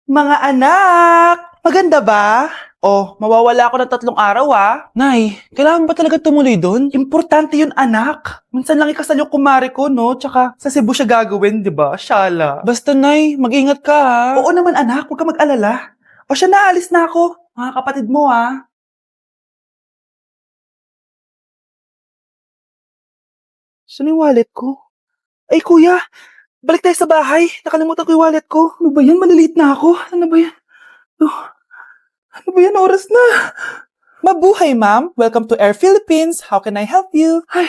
Mga anak! Maganda ba? Oh, mawawala ako ng 3 araw Nay, kailangan ba talaga tumuloy doon? Importante yun anak. Minsan lang ikasal yung kumare ko, no? Tsaka sa Cebu siya gagawin, di ba? Shala. Basta Nay, mag-ingat ka Oo naman anak, huwag ka mag-alala. O siya na, alis na ako. Mga kapatid mo Saan yung wallet ko? Ay kuya, balik tayo sa bahay. Nakalimutan ko yung wallet ko. Ano ba yan? Maliliit na ako. Ano ba yan? Ano ba yan? Oras na. Mabuhay, ma'am. Welcome to Air Philippines. How can I help you? Ay,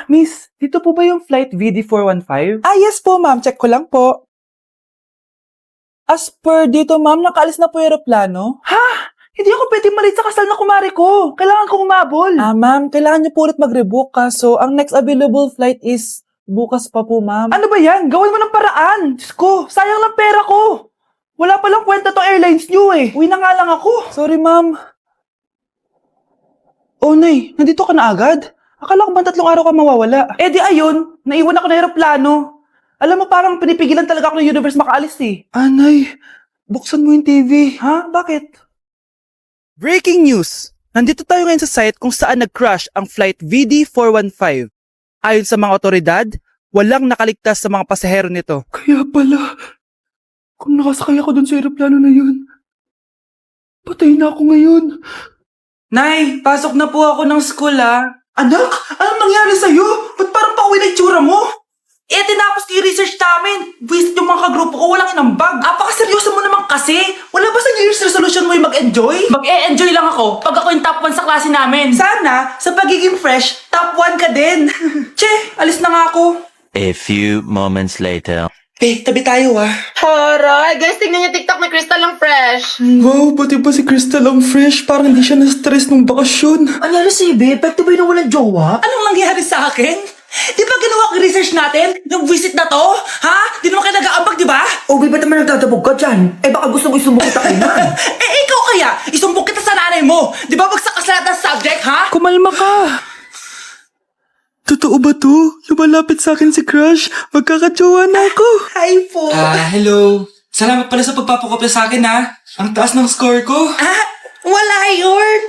miss, dito po ba yung flight VD415? Yes po, ma'am. Check ko lang po. As per dito, ma'am, nakaalis na po yung aeroplano. Hindi ako pwedeng malit sa kasal na kumari ko. Kailangan ko umabol. Ma'am, kailangan niyo po ulit mag-rebook so ang next available flight is bukas pa po, ma'am. Ano ba yan? Gawin mo ng paraan. Diyos ko, sayang lang pera ko. Wala palang kwenta tong airlines niyo Uwi na nga lang ako. Sorry, ma'am. Oh, Nay, nandito ka na agad? Akala ko ba 3 araw ka mawawala? Di ayun, naiwan ako ng aeroplano. Alam mo, parang pinipigilan talaga ako ng universe makaalis Nay, buksan mo yung TV. Bakit? Breaking news! Nandito tayo ngayon sa site kung saan nag-crash ang flight VD415. Ayon sa mga otoridad, walang nakaligtas sa mga pasahero nito. Kaya pala, kung nakasakay ako dun sa aeroplano na yun, patay na ako ngayon. Nay, pasok na po ako ng school Anak, anong nangyari sa'yo? Ba't parang pauwi na itsura mo? Tinapos ko yung research namin. Visit yung mga kagrupo ko, walang inambag. Apakaseryoso mo naman kasi. Wala ba sa New Year's resolution mo yung mag-enjoy? Mag-e-enjoy lang ako pag ako yung top 1 sa klase namin. Sana, sa pagiging fresh, top 1 ka din. Che, alis na nga ako. A few moments later. Tabi tayo Aray, guys, tingnan niyo TikTok ni Crystal ang fresh. Wow, pati ba si Crystal ang fresh? Parang hindi siya na-stress nung bakasyon. Anyari si Ibe? Epekto ba yung walang jowa? Anong nangyari sa akin? Di ba ginawa ko yung research natin? Yung visit na to? Di naman kayo nag-aambag, di ba? O, ba't naman nagdadabog ka dyan? Baka gusto mo isumbong kita kay man. Ikaw kaya? Isumbong kita sa nanay mo. Di ba bagsak ka sa lahat ng subject, Kumalma ka. Totoo ba to? Lumalapit sa akin si Crush. Magkakatsawa na ako. Hi po. Hello. Salamat pala sa pagpapakopya sa akin, Ang taas ng score ko. Wala yun.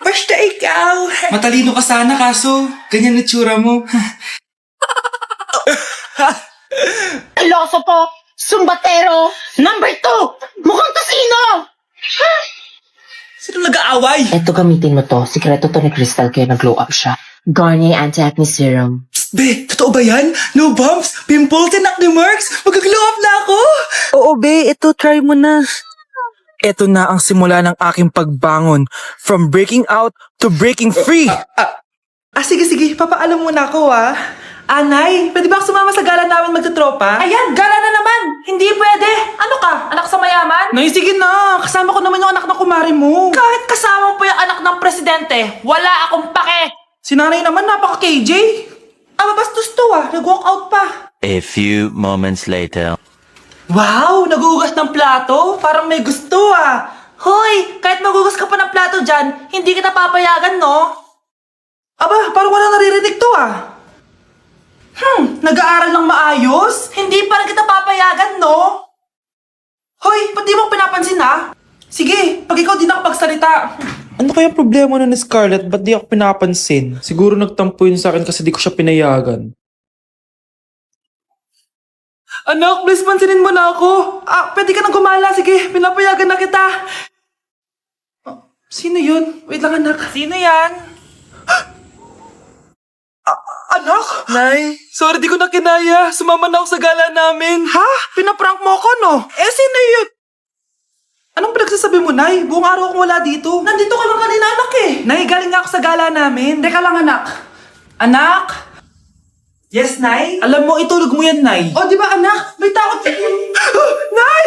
Basta ikaw. Matalino ka sana, kaso ganyan na tsura mo. Iloso po, sumbatero, number 2, mukhang kasino. Sino nag-aaway? Eto, gamitin mo to. Sikreto to ni Crystal kaya nag-glow up siya. Garnier Anti-Acne Serum. Be, totoo ba yan? No bumps, pimples, and acne marks? Mag-glow up na ako! Oo, be. Ito, try mo na. Ito na ang simula ng aking pagbangon. From breaking out to breaking free. Sige. Papaalam muna ako, Nay, pwede ba ako sumama sa gala namin magtutropa? Ayan, gala na naman! Hindi pwede! Ano ka? Anak sa mayaman? Nay, sige na! Kasama ko naman yung anak ng kumari mo. Kahit kasama mo pa yung anak ng presidente, wala akong pake! Si nanay naman, napaka-KJ. Bastos to nag-walk out pa. A few moments later. Wow, nagugas ng plato? Parang may gusto Hoy, kahit magugas ka pa ng plato dyan, hindi kita papayagan, no? Parang wala naririnig to nag-aaral ng maayos? Hindi pa rin kita papayagan, no? Hoy, ba't di mo pinapansin, Sige, pag ikaw di nakapagsalita. Ano kaya problema na ni Scarlett? Ba't di ako pinapansin? Siguro nagtampo yun sa akin kasi di ko siya pinayagan. Anak, please pansinin mo na ako. Pwede ka nang gumala. Sige, pinapayagan na kita. Sino yun? Wait lang, anak. Sino yan? Anak? Nay, sorry di ko na kinaya. Sumama na ako sa gala namin. Pinaprank mo ako, no? Sino yun? Anong pinagsasabi mo, Nay? Buong araw akong wala dito. Nandito ka lang kanina, anak Nay, galing nga ako sa gala namin. Teka lang, anak. Anak? Yes, Nay? Alam mo, itulog mo yan, Nay. Di ba, anak? May takot sa Nay!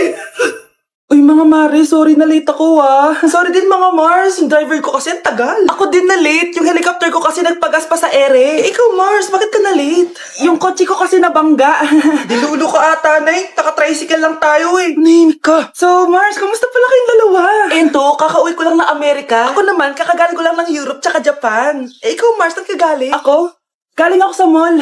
Uy, mga Mare, sorry na late ako, Sorry din, mga Mars. Yung driver ko kasi ang tagal. Ako din na late. Yung helicopter ko kasi nagpagas pa sa ere. Ikaw, Mars, bakit ka na late? Yung kotse ko kasi nabangga. Dilulo ka ata, Nay. Taka-tricycle lang tayo, Nahimik ka. So, Mars, kamusta pala kayong dalawa? Ento, kakauwi ko lang ng Amerika. Ako naman, kakagaling ko lang ng Europe tsaka Japan. Ikaw, Mars, saan ka galing? Ako? Galing ako sa mall.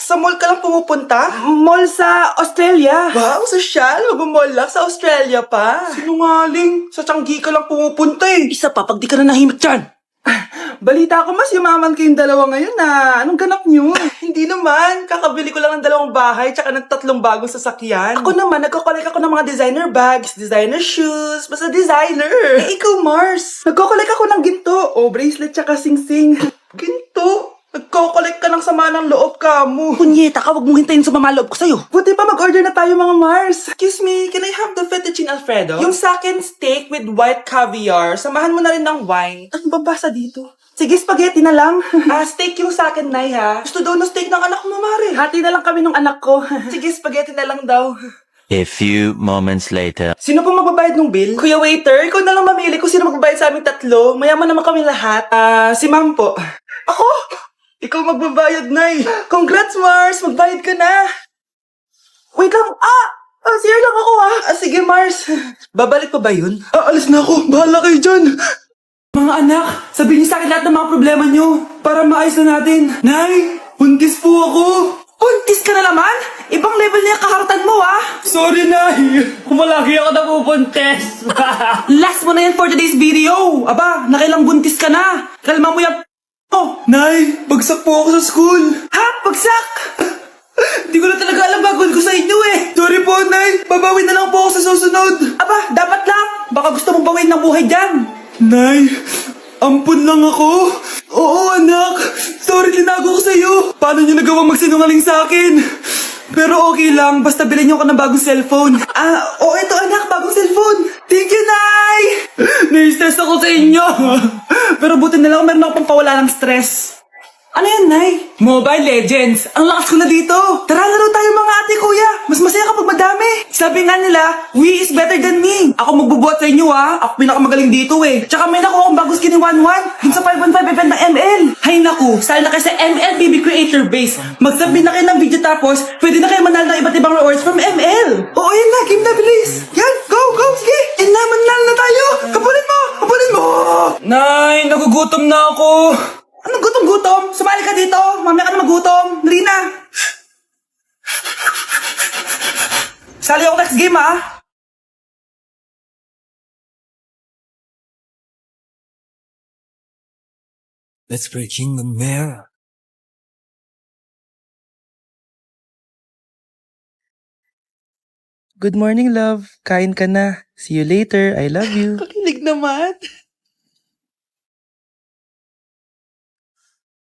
Sa mall ka lang pumupunta? Mall sa Australia. Wow, sosyal. Mag-mall lang sa Australia pa. Sinungaling. Sa Changi ka lang pumupunta eh. Isa pa, pag di ka na nahimik dyan. Balita ko mas yumaman kayong dalawa ngayon na. Anong ganap nyo? Hindi naman. Kakabili ko lang ng 2 bahay tsaka ng 3 bagong sasakyan. Ako naman, nagko-collect ako ng mga designer bags, designer shoes, basta designer. Eh, ikaw, Mars. Nagko-collect ako ng ginto. O, bracelet tsaka sing-sing. Ginto? Nagko-collect ka ng sama ng loob ka mo. Kunyeta ka, wag mong hintayin sa mamaloob ko sa'yo. Buti pa mag-order na tayo mga Mars. Excuse me, can I have the fettuccine Alfredo? Yung sa akin steak with white caviar. Samahan mo na rin ng wine. Ano ba basa dito? Sige, spaghetti na lang. Steak yung sa akin, Nay, ha? Gusto daw ng steak ng anak mo, Mare. Hati na lang kami ng anak ko. Sige, spaghetti na lang daw. A few moments later. Sino pong magbabayad ng bill? Kuya waiter, ikaw na lang mamili kung sino magbabayad sa aming 3. Mayaman naman kami lahat. Si ma'am po. Ako? Ikaw magbabayad, Nay. Congrats, Mars. Magbayad ka na. Wait lang. CR lang ako, sige, Mars. Babalik pa ba yun? Alis na ako. Bahala kayo dyan. Mga anak, sabihin niyo sa akin lahat ng mga problema niyo para maayos na natin. Nay, buntis po ako. Buntis ka na naman? Ibang level na yung kaharatan mo, Sorry, Nay. Kumalagi ako na bubuntis. Last mo na yan for today's video. Aba, nakailang buntis ka na. Kalma mo yung Nay, bagsak po ako sa school. Ha? Bagsak? Hindi ko na talaga alam bagol ko sa inyo eh. Sorry po, Nay. Babawi na lang po ako sa susunod. Aba, dapat lang. Baka gusto mong bawiin ng buhay dyan. Nay, ampun lang ako. Oo, anak. Sorry, tinago ko sa'yo. Paano niyo nagawang magsinungaling sa akin? Pero okay lang, basta bilhin niyo ako ng bagong cellphone. Ito anak, bagong cellphone. Thank you, Nay! Nai-stress ako sa inyo. Pero buti na lang, meron ako pang pawala ng stress. Ano yan, Nay? Mobile Legends. Ang lakas ko na dito. Tara, laro tayo mga ate, kuya. Mas masaya kapag madami. Sabi nga nila, we is better than me. Ako magbubuhat sa inyo, Ako pinakamagaling dito, eh. Tsaka may nakuha akong bagong skin ni 1-1. Dun sa 515 event ng ML. Hay naku, sali na kayo sa ML BB Creator Base. Mag-submit na kayo ng video tapos, pwede na kayo manalo ng iba't ibang rewards from ML. Oo, yan na. Game na, bilis. Yan, go, go, sige. Yan na, manalo na tayo. Kapulin mo, kapulin mo. Nay, nagugutom na ako. Anong gutom-gutom? Sumali ka dito. Mamaya ka na magutom. Dali na. Sali ako next game, Let's breaking the mirror. Good morning, love. Kain ka na. See you later. I love you. Kakilig naman.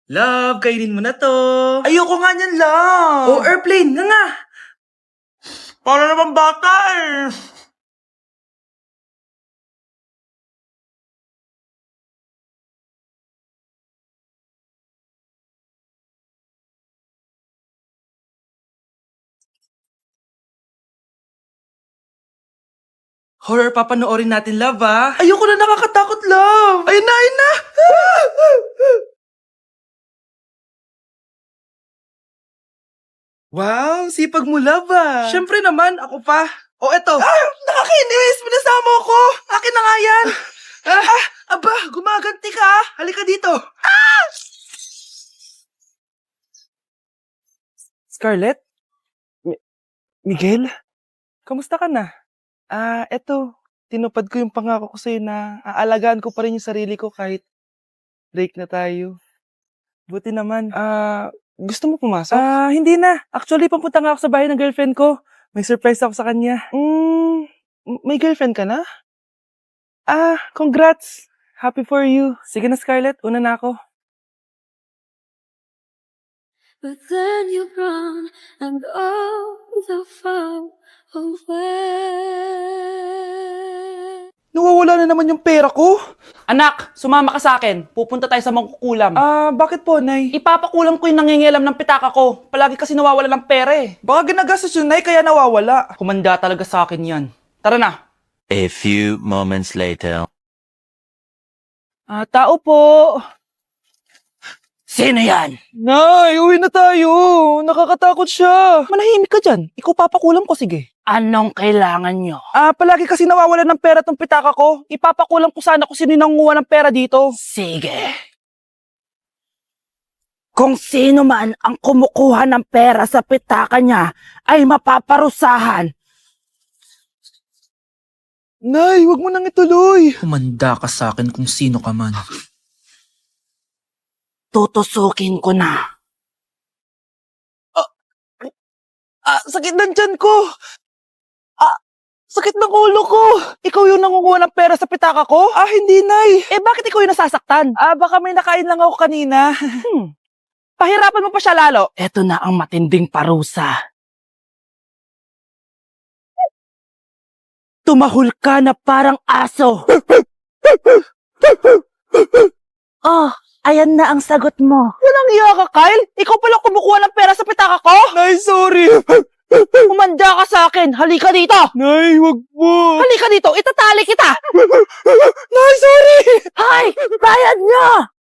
Love, kainin mo na to. Ayoko nga niyan, love. Airplane. Nga. Para naman bata eh. Horror papanoorin natin, love, Ayoko na, nakakatakot, love. Ayun na, ayun na. Wow, sipag mo, love, Siyempre naman, ako pa. Eto. Nakakainis, pinasama ako. Akin na nga yan. Aba, gumaganti ka, halika dito. Scarlett? Miguel? Kamusta ka na? Eto, tinupad ko yung pangako ko sa'yo na aalagaan ko pa rin yung sarili ko kahit break na tayo. Buti naman. Gusto mo pumasok? Hindi na. Actually, papunta nga ako sa bahay ng girlfriend ko. May surprise ako sa kanya. May girlfriend ka na? Congrats. Happy for you. Sige na, Scarlett. Una na ako. But then you run and go so far away. Nawawala na naman yung pera ko. Anak, sumama ka sa akin. Pupunta tayo sa mangkukulam. Bakit po, Nay? Ipapakulam ko yung nangingialam ng pitaka ko. Palagi kasi nawawala ng pera eh. Baka ginagastos yun, Nay, kaya nawawala. Kumanda talaga sa akin yan. Tara na. A few moments later. Tao po. Sino yan? Nay, uwi na tayo. Nakakatakot siya. Manahimik ka dyan. Ikaw papakulam ko, sige. Anong kailangan nyo? Palagi kasi nawawala ng pera tong pitaka ko. Ipapakulam ko sana kung sino yung nanguha ng pera dito. Sige. Kung sino man ang kumukuha ng pera sa pitaka niya ay mapaparusahan. Nay, wag mo nang ituloy. Humanda ka sa akin kung sino ka man. Tutusukin ko na. Sakit ng tiyan ko. Sakit ng ulo ko. Ikaw yung nangunguha ng pera sa pitaka ko? Hindi, Nay. Bakit ikaw yung nasasaktan? Baka may nakain lang ako kanina. Pahirapan mo pa siya lalo. Ito na ang matinding parusa. Tumahol ka na parang aso. Oh, ayan na ang sagot mo. Walang iya ka, Kyle. Ikaw pala kumukuha ng pera sa pitaka ko? Nay, sorry. Umanda ka sa akin. Halika dito. Nay, wag mo. Halika dito. Itatali kita. Nay, sorry. Hay! Bayad niyo!